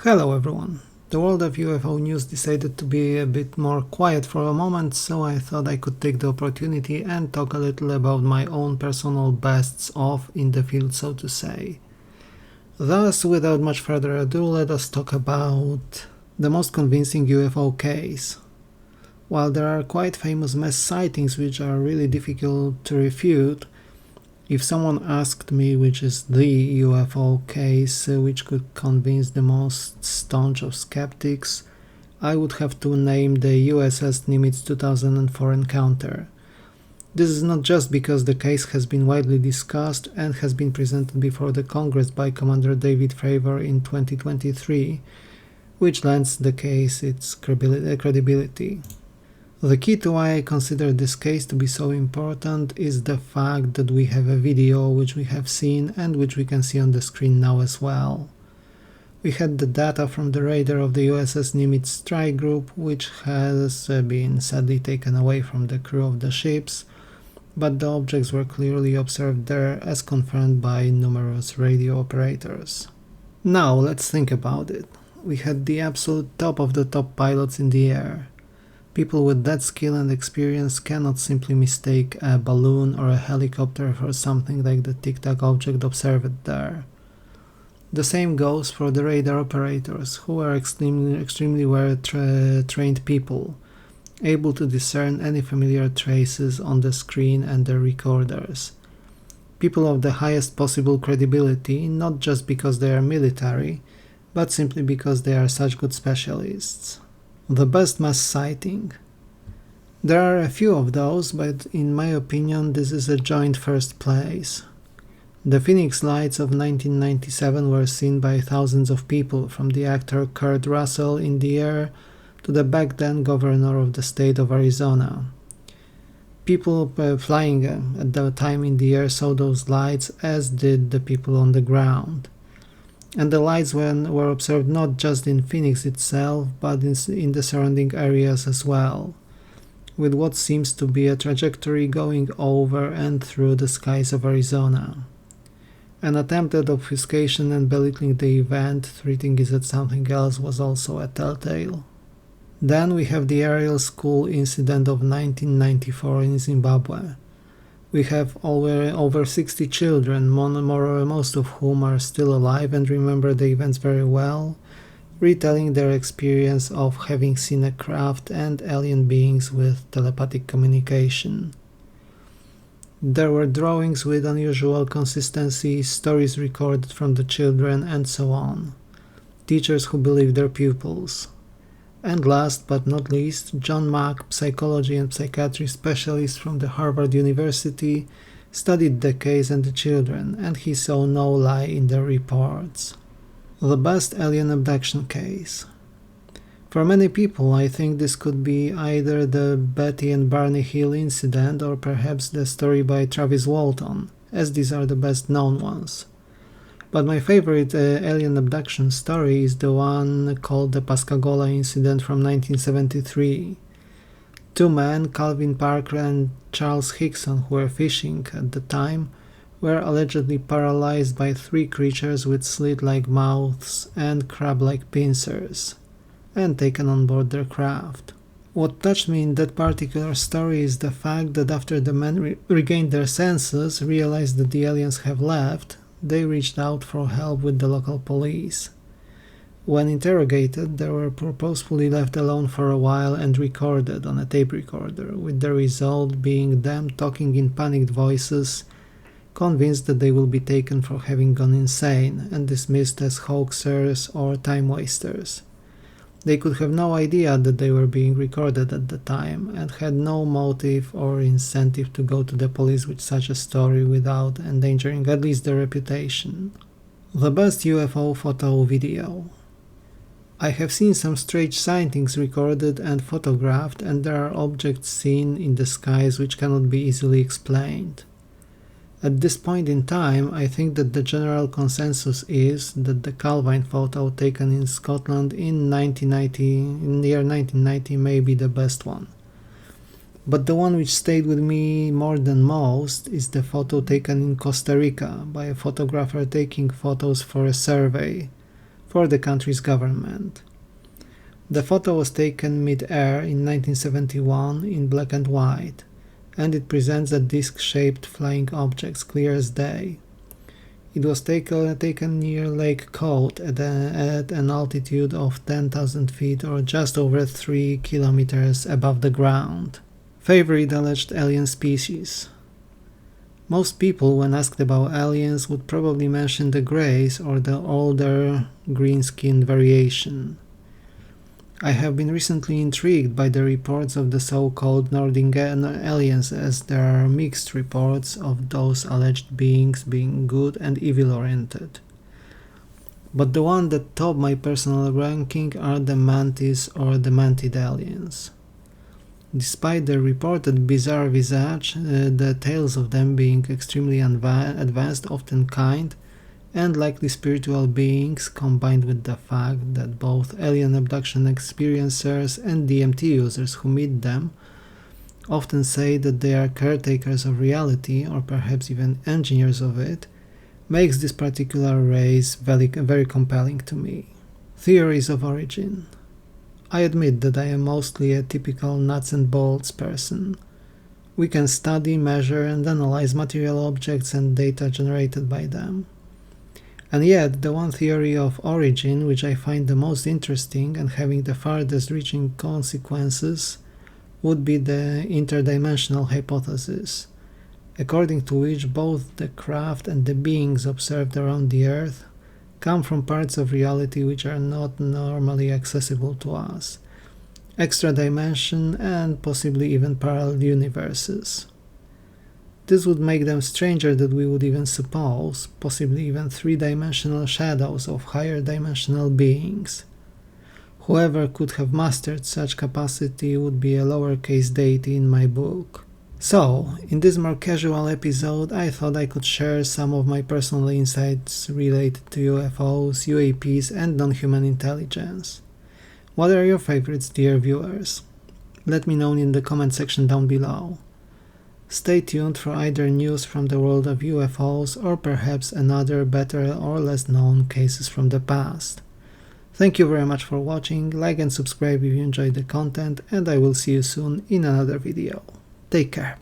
Hello everyone. The world of UFO news decided to be a bit more quiet for a moment, so I thought I could take the opportunity and talk a little about my own personal bests of in the field, so to say. Thus, without much further ado, let us talk about the most convincing UFO case. While there are quite famous mass sightings which are really difficult to refute, if someone asked me which is the UFO case which could convince the most staunch of skeptics, I would have to name the USS Nimitz 2004 encounter. This is not just because the case has been widely discussed and has been presented before the Congress by Commander David Fravor in 2023, which lends the case its credibility. The key to why I consider this case to be so important is the fact that we have a video which we have seen and which we can see on the screen now as well. We had the data from the radar of the USS Nimitz strike group, which has been sadly taken away from the crew of the ships, but the objects were clearly observed there as confirmed by numerous radio operators. Now let's think about it. We had the absolute top of the top pilots in the air. People with that skill and experience cannot simply mistake a balloon or a helicopter for something like the tic-tac object observed there. The same goes for the radar operators, who are extremely well-trained people, able to discern any familiar traces on the screen and the recorders. People of the highest possible credibility, not just because they are military, but simply because they are such good specialists. The best mass sighting. There are a few of those, but in my opinion this is a joint first place. The Phoenix Lights of 1997 were seen by thousands of people, from the actor Kurt Russell in the air to the back then governor of the state of Arizona. People flying at the time in the air saw those lights, as did the people on the ground. And the lights were observed not just in Phoenix itself, but in the surrounding areas as well, with what seems to be a trajectory going over and through the skies of Arizona. An attempt at obfuscation and belittling the event, treating it as something else, was also a telltale. Then we have the aerial school incident of 1994 in Zimbabwe. We have over 60 children, most of whom are still alive and remember the events very well, retelling their experience of having seen a craft and alien beings with telepathic communication. There were drawings with unusual consistency, stories recorded from the children, and so on. Teachers who believed their pupils. And last but not least, John Mack, psychology and psychiatry specialist from the Harvard University, studied the case and the children, and he saw no lie in their reports. The best alien abduction case. For many people, I think this could be either the Betty and Barney Hill incident or perhaps the story by Travis Walton, as these are the best known ones. But my favorite alien abduction story is the one called the Pascagoula incident from 1973. Two men, Calvin Parker and Charles Hickson, who were fishing at the time, were allegedly paralyzed by three creatures with slit-like mouths and crab-like pincers, and taken on board their craft. What touched me in that particular story is the fact that after the men regained their senses, realized that the aliens have left, they reached out for help with the local police. When interrogated, they were purposefully left alone for a while and recorded on a tape recorder, with the result being them talking in panicked voices, convinced that they will be taken for having gone insane and dismissed as hoaxers or time wasters. They could have no idea that they were being recorded at the time and had no motive or incentive to go to the police with such a story without endangering at least their reputation. The best UFO photo video. I have seen some strange sightings recorded and photographed, and there are objects seen in the skies which cannot be easily explained. At this point in time, I think that the general consensus is that the Calvine photo taken in Scotland in the year 1990 may be the best one. But the one which stayed with me more than most is the photo taken in Costa Rica by a photographer taking photos for a survey for the country's government. The photo was taken mid-air in 1971 in black and white, and it presents a disc-shaped flying object clear as day. It was taken near Lake Code at an altitude of 10,000 feet or just over 3 kilometers above the ground. Favorite alleged alien species. Most people, when asked about aliens, would probably mention the Greys or the older green-skinned variation. I have been recently intrigued by the reports of the so-called Nordic aliens, as there are mixed reports of those alleged beings being good and evil-oriented. But the one that topped my personal ranking are the mantis or the mantid aliens. Despite their reported bizarre visage, the tales of them being extremely advanced, often kind, and likely spiritual beings, combined with the fact that both alien abduction experiencers and DMT users who meet them often say that they are caretakers of reality or perhaps even engineers of it, makes this particular race very compelling to me. Theories of origin. I admit that I am mostly a typical nuts and bolts person. We can study, measure, and analyze material objects and data generated by them. And yet, the one theory of origin which I find the most interesting and having the farthest reaching consequences would be the interdimensional hypothesis, according to which both the craft and the beings observed around the Earth come from parts of reality which are not normally accessible to us, extra dimension and possibly even parallel universes. This would make them stranger than we would even suppose, possibly even three-dimensional shadows of higher dimensional beings. Whoever could have mastered such capacity would be a lowercase deity in my book. So, in this more casual episode, I thought I could share some of my personal insights related to UFOs, UAPs, and non-human intelligence. What are your favorites, dear viewers? Let me know in the comment section down below. Stay tuned for either news from the world of UFOs or perhaps another better or less known cases from the past. Thank you very much for watching, like and subscribe if you enjoyed the content, and I will see you soon in another video. Take care.